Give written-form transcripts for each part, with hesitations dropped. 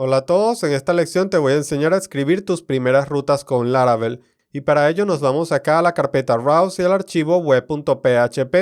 Hola a todos, en esta lección te voy a enseñar a escribir tus primeras rutas con Laravel y para ello nos vamos acá a la carpeta Routes y al archivo web.php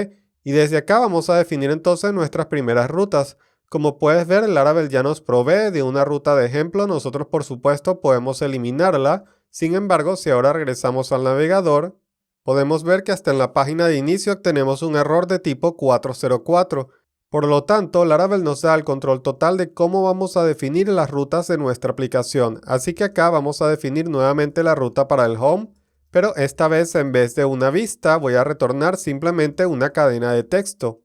y desde acá vamos a definir entonces nuestras primeras rutas. Como puedes ver, Laravel ya nos provee de una ruta de ejemplo, nosotros por supuesto podemos eliminarla. Sin embargo, si ahora regresamos al navegador, podemos ver que hasta en la página de inicio tenemos un error de tipo 404. Por lo tanto, Laravel nos da el control total de cómo vamos a definir las rutas de nuestra aplicación. Así que acá vamos a definir nuevamente la ruta para el home, pero esta vez en vez de una vista voy a retornar simplemente una cadena de texto.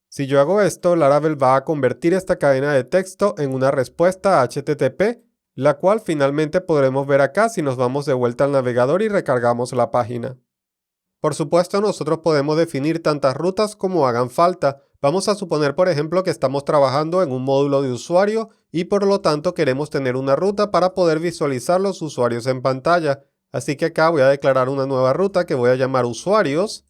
Si yo hago esto, Laravel va a convertir esta cadena de texto en una respuesta HTTP, la cual finalmente podremos ver acá si nos vamos de vuelta al navegador y recargamos la página. Por supuesto, nosotros podemos definir tantas rutas como hagan falta. Vamos a suponer, por ejemplo, que estamos trabajando en un módulo de usuario y por lo tanto queremos tener una ruta para poder visualizar los usuarios en pantalla. Así que acá voy a declarar una nueva ruta que voy a llamar usuarios.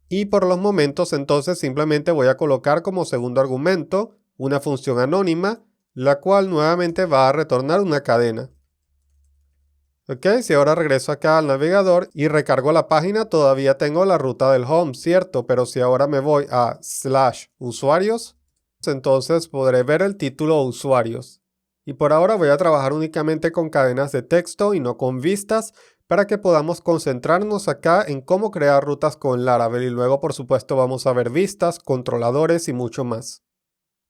Y por los momentos entonces simplemente voy a colocar como segundo argumento una función anónima, la cual nuevamente va a retornar una cadena. Ok, si ahora regreso acá al navegador y recargo la página, todavía tengo la ruta del home, ¿cierto? Pero si ahora me voy a /usuarios, entonces podré ver el título usuarios. Y por ahora voy a trabajar únicamente con cadenas de texto y no con vistas para que podamos concentrarnos acá en cómo crear rutas con Laravel y luego por supuesto vamos a ver vistas, controladores y mucho más.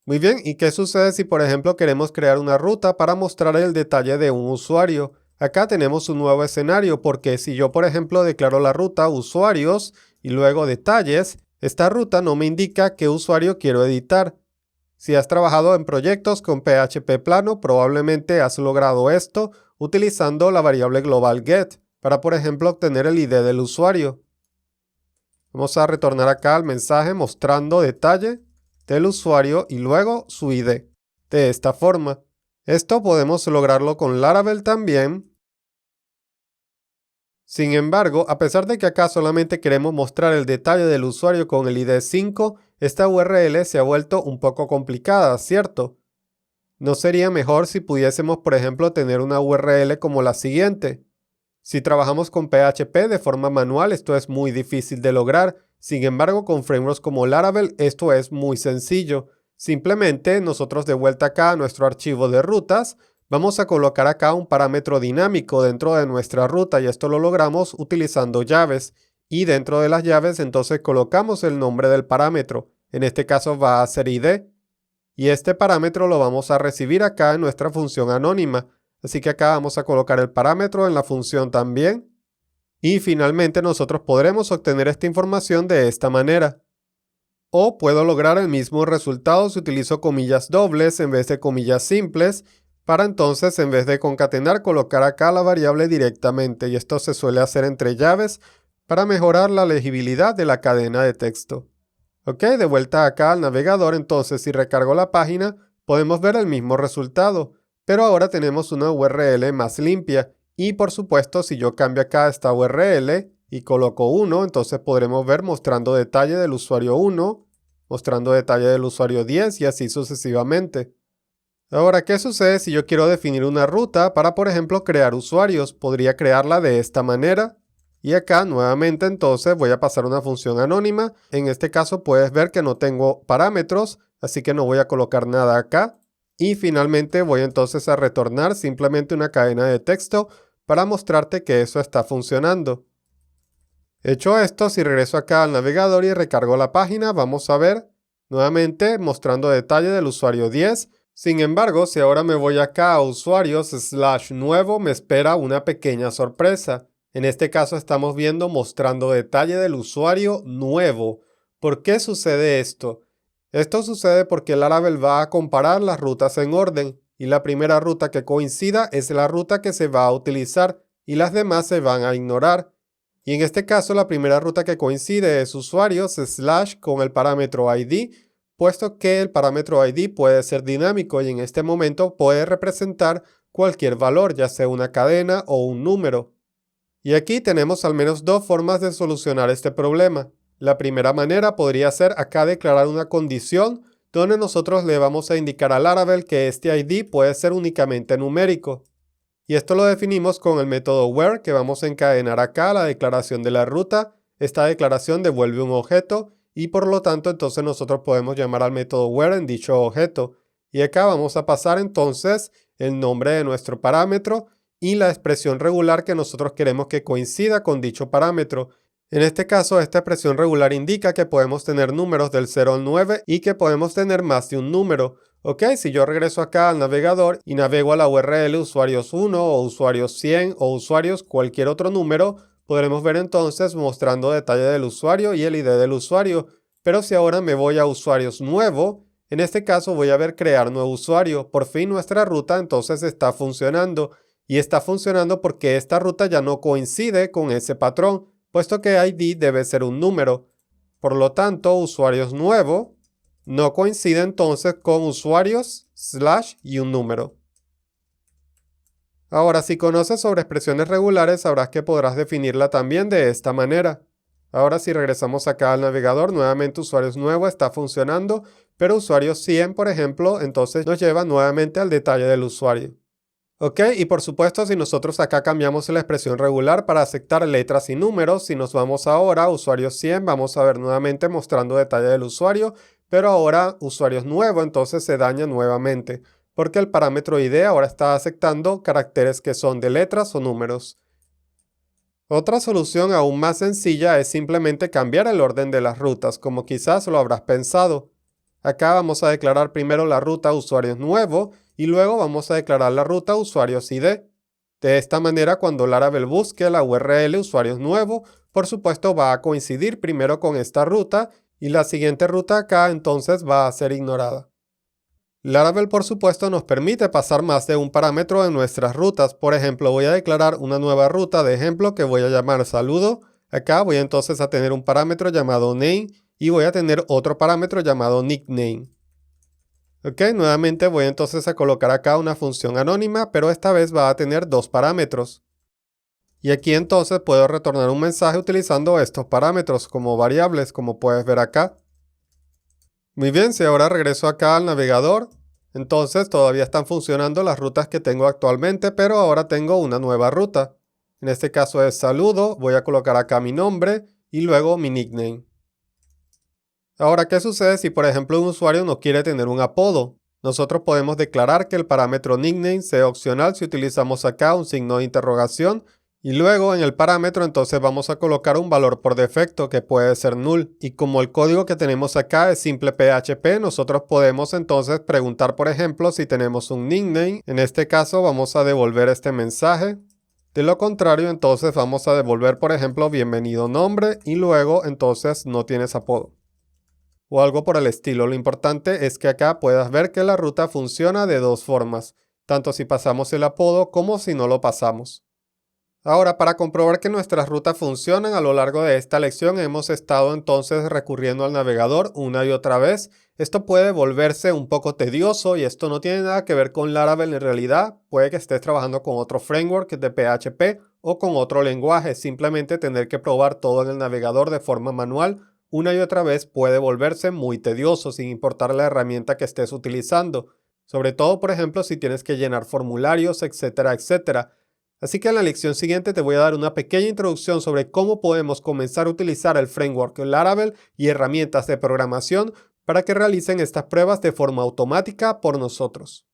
Muy bien, ¿y qué sucede si por ejemplo queremos crear una ruta para mostrar el detalle de un usuario? Acá tenemos un nuevo escenario porque si yo por ejemplo declaro la ruta usuarios y luego detalles, esta ruta no me indica qué usuario quiero editar. Si has trabajado en proyectos con PHP plano, probablemente has logrado esto utilizando la variable global get para por ejemplo obtener el ID del usuario. Vamos a retornar acá al mensaje mostrando detalle del usuario y luego su ID. De esta forma. Esto podemos lograrlo con Laravel también. Sin embargo, a pesar de que acá solamente queremos mostrar el detalle del usuario con el ID 5, esta URL se ha vuelto un poco complicada, ¿cierto? ¿No sería mejor si pudiésemos, por ejemplo, tener una URL como la siguiente? Si trabajamos con PHP de forma manual, esto es muy difícil de lograr. Sin embargo, con frameworks como Laravel, esto es muy sencillo. Simplemente nosotros de vuelta acá a nuestro archivo de rutas, vamos a colocar acá un parámetro dinámico dentro de nuestra ruta y esto lo logramos utilizando llaves. Y dentro de las llaves entonces colocamos el nombre del parámetro. En este caso va a ser ID. Y este parámetro lo vamos a recibir acá en nuestra función anónima. Así que acá vamos a colocar el parámetro en la función también. Y finalmente nosotros podremos obtener esta información de esta manera. O puedo lograr el mismo resultado si utilizo comillas dobles en vez de comillas simples, para entonces en vez de concatenar colocar acá la variable directamente y esto se suele hacer entre llaves para mejorar la legibilidad de la cadena de texto. Ok, de vuelta acá al navegador, entonces si recargo la página podemos ver el mismo resultado, pero ahora tenemos una URL más limpia y por supuesto si yo cambio acá esta URL y coloco 1, entonces podremos ver mostrando detalle del usuario 1, mostrando detalle del usuario 10 y así sucesivamente. Ahora, ¿qué sucede si yo quiero definir una ruta para, por ejemplo, crear usuarios? Podría crearla de esta manera. Y acá nuevamente entonces voy a pasar una función anónima. En este caso puedes ver que no tengo parámetros, así que no voy a colocar nada acá. Y finalmente voy entonces a retornar simplemente una cadena de texto para mostrarte que eso está funcionando. Hecho esto, si regreso acá al navegador y recargo la página, vamos a ver nuevamente mostrando detalle del usuario 10. Sin embargo, si ahora me voy acá a usuarios /nuevo, me espera una pequeña sorpresa. En este caso estamos viendo mostrando detalle del usuario nuevo. ¿Por qué sucede esto? Esto sucede porque Laravel va a comparar las rutas en orden y la primera ruta que coincida es la ruta que se va a utilizar y las demás se van a ignorar. Y en este caso la primera ruta que coincide es usuarios / con el parámetro ID, puesto que el parámetro ID puede ser dinámico y en este momento puede representar cualquier valor, ya sea una cadena o un número. Y aquí tenemos al menos dos formas de solucionar este problema. La primera manera podría ser acá declarar una condición donde nosotros le vamos a indicar a Laravel que este ID puede ser únicamente numérico. Y esto lo definimos con el método where, que vamos a encadenar acá la declaración de la ruta. Esta declaración devuelve un objeto y por lo tanto entonces nosotros podemos llamar al método where en dicho objeto. Y acá vamos a pasar entonces el nombre de nuestro parámetro y la expresión regular que nosotros queremos que coincida con dicho parámetro. En este caso, esta expresión regular indica que podemos tener números del 0 al 9 y que podemos tener más de un número. Ok, si yo regreso acá al navegador y navego a la URL usuarios 1 o usuarios 100 o usuarios cualquier otro número, podremos ver entonces mostrando detalle del usuario y el ID del usuario. Pero si ahora me voy a usuarios nuevo, en este caso voy a ver crear nuevo usuario. Por fin nuestra ruta entonces está funcionando. Y está funcionando porque esta ruta ya no coincide con ese patrón, puesto que ID debe ser un número. Por lo tanto, usuarios nuevo no coincide entonces con usuarios / y un número. Ahora, si conoces sobre expresiones regulares, sabrás que podrás definirla también de esta manera. Ahora, si regresamos acá al navegador, nuevamente usuarios nuevo está funcionando, pero usuarios 100, por ejemplo, entonces nos lleva nuevamente al detalle del usuario. Ok, y por supuesto, si nosotros acá cambiamos la expresión regular para aceptar letras y números, si nos vamos ahora a usuarios 100, vamos a ver nuevamente mostrando detalle del usuario, pero ahora usuarios nuevo, entonces se daña nuevamente, porque el parámetro ID ahora está aceptando caracteres que son de letras o números. Otra solución aún más sencilla es simplemente cambiar el orden de las rutas, como quizás lo habrás pensado. Acá vamos a declarar primero la ruta usuarios nuevo y luego vamos a declarar la ruta usuarios ID. De esta manera, cuando Laravel busque la URL usuarios nuevo, por supuesto va a coincidir primero con esta ruta y la siguiente ruta acá entonces va a ser ignorada. Laravel por supuesto nos permite pasar más de un parámetro en nuestras rutas. Por ejemplo, voy a declarar una nueva ruta de ejemplo que voy a llamar saludo. Acá voy entonces a tener un parámetro llamado name y voy a tener otro parámetro llamado nickname. Ok, nuevamente voy entonces a colocar acá una función anónima, pero esta vez va a tener dos parámetros. Y aquí entonces puedo retornar un mensaje utilizando estos parámetros como variables, como puedes ver acá. Muy bien, si ahora regreso acá al navegador, entonces todavía están funcionando las rutas que tengo actualmente, pero ahora tengo una nueva ruta. En este caso es saludo, voy a colocar acá mi nombre y luego mi nickname. Ahora, ¿qué sucede si por ejemplo un usuario no quiere tener un apodo? Nosotros podemos declarar que el parámetro nickname sea opcional si utilizamos acá un signo de interrogación y luego en el parámetro entonces vamos a colocar un valor por defecto que puede ser null. Y como el código que tenemos acá es simple PHP, nosotros podemos entonces preguntar por ejemplo si tenemos un nickname. En este caso vamos a devolver este mensaje. De lo contrario entonces vamos a devolver por ejemplo bienvenido nombre y luego entonces no tienes apodo. O algo por el estilo. Lo importante es que acá puedas ver que la ruta funciona de dos formas, tanto si pasamos el apodo como si no lo pasamos. Ahora, para comprobar que nuestras rutas funcionan a lo largo de esta lección hemos estado entonces recurriendo al navegador una y otra vez. Esto puede volverse un poco tedioso y esto no tiene nada que ver con Laravel en realidad. Puede que estés trabajando con otro framework de PHP o con otro lenguaje. Simplemente tener que probar todo en el navegador de forma manual una y otra vez puede volverse muy tedioso sin importar la herramienta que estés utilizando. Sobre todo, por ejemplo, si tienes que llenar formularios, etcétera, etcétera. Así que en la lección siguiente te voy a dar una pequeña introducción sobre cómo podemos comenzar a utilizar el framework Laravel y herramientas de programación para que realicen estas pruebas de forma automática por nosotros.